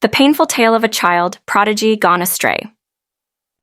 The painful tale of a child, Prodigy, gone astray.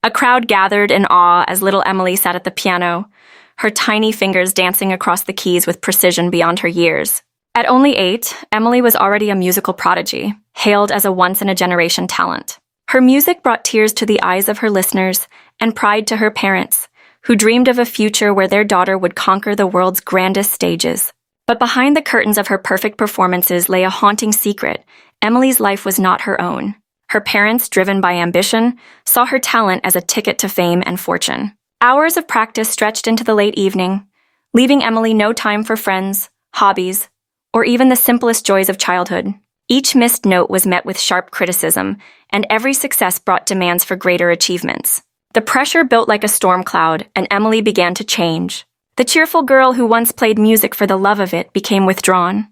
A crowd gathered in awe as little Emily sat at the piano, her tiny fingers dancing across the keys with precision beyond her years. At only 8, Emily was already a musical prodigy, hailed as a once-in-a-generation talent. Her music brought tears to the eyes of her listeners and pride to her parents, who dreamed of a future where their daughter would conquer the world's grandest stages. But behind the curtains of her perfect performances lay a haunting secret. Emily's life was not her own. Her parents, driven by ambition, saw her talent as a ticket to fame and fortune. Hours of practice stretched into the late evening, leaving Emily no time for friends, hobbies, or even the simplest joys of childhood. Each missed note was met with sharp criticism, and every success brought demands for greater achievements. The pressure built like a storm cloud, and Emily began to change. The cheerful girl who once played music for the love of it became withdrawn,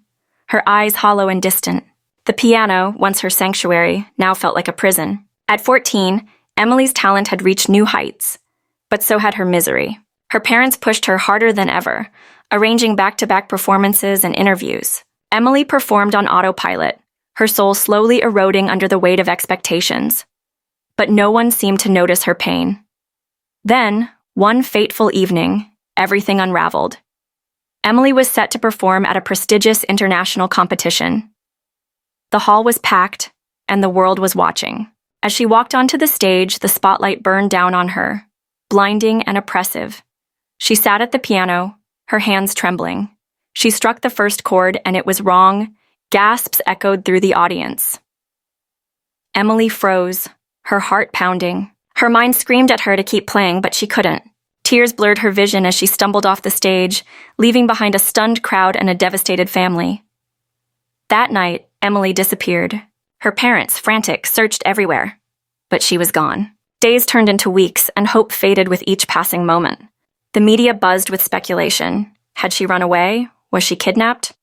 her eyes hollow and distant. The piano, once her sanctuary, now felt like a prison. At 14, Emily's talent had reached new heights, but so had her misery. Her parents pushed her harder than ever, arranging back-to-back performances and interviews. Emily performed on autopilot, her soul slowly eroding under the weight of expectations. But no one seemed to notice her pain. Then, one fateful evening, everything unraveled. Emily was set to perform at a prestigious international competition. The hall was packed, and the world was watching. As she walked onto the stage, the spotlight burned down on her, blinding and oppressive. She sat at the piano, her hands trembling. She struck the first chord, and it was wrong. Gasps echoed through the audience. Emily froze, her heart pounding. Her mind screamed at her to keep playing, but she couldn't. Tears blurred her vision as she stumbled off the stage, leaving behind a stunned crowd and a devastated family. That night, Emily disappeared. Her parents, frantic, searched everywhere. But she was gone. Days turned into weeks, and hope faded with each passing moment. The media buzzed with speculation. Had she run away? Was she kidnapped?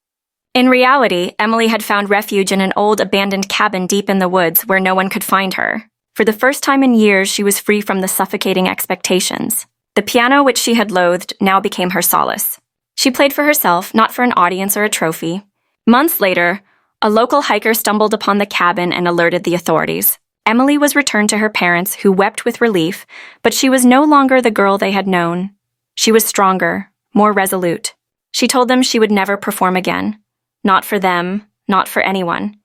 In reality, Emily had found refuge in an old abandoned cabin deep in the woods where no one could find her. For the first time in years, she was free from the suffocating expectations. The piano, which she had loathed, now became her solace. She played for herself, not for an audience or a trophy. Months later, a local hiker stumbled upon the cabin and alerted the authorities. Emily was returned to her parents, who wept with relief, but she was no longer the girl they had known. She was stronger, more resolute. She told them she would never perform again. Not for them, not for anyone.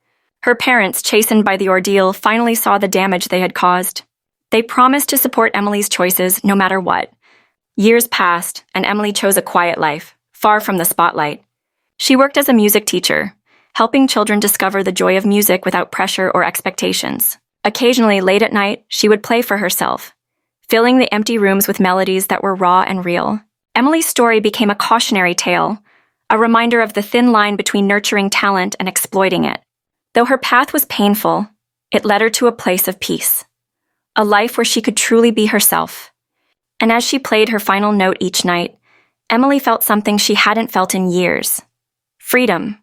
Her parents, chastened by the ordeal, finally saw the damage they had caused. They promised to support Emily's choices no matter what. Years passed, and Emily chose a quiet life, far from the spotlight. She worked as a music teacher, helping children discover the joy of music without pressure or expectations. Occasionally, late at night, she would play for herself, filling the empty rooms with melodies that were raw and real. Emily's story became a cautionary tale, a reminder of the thin line between nurturing talent and exploiting it. Though her path was painful, it led her to a place of peace, a life where she could truly be herself. And as she played her final note each night, Emily felt something she hadn't felt in years: freedom.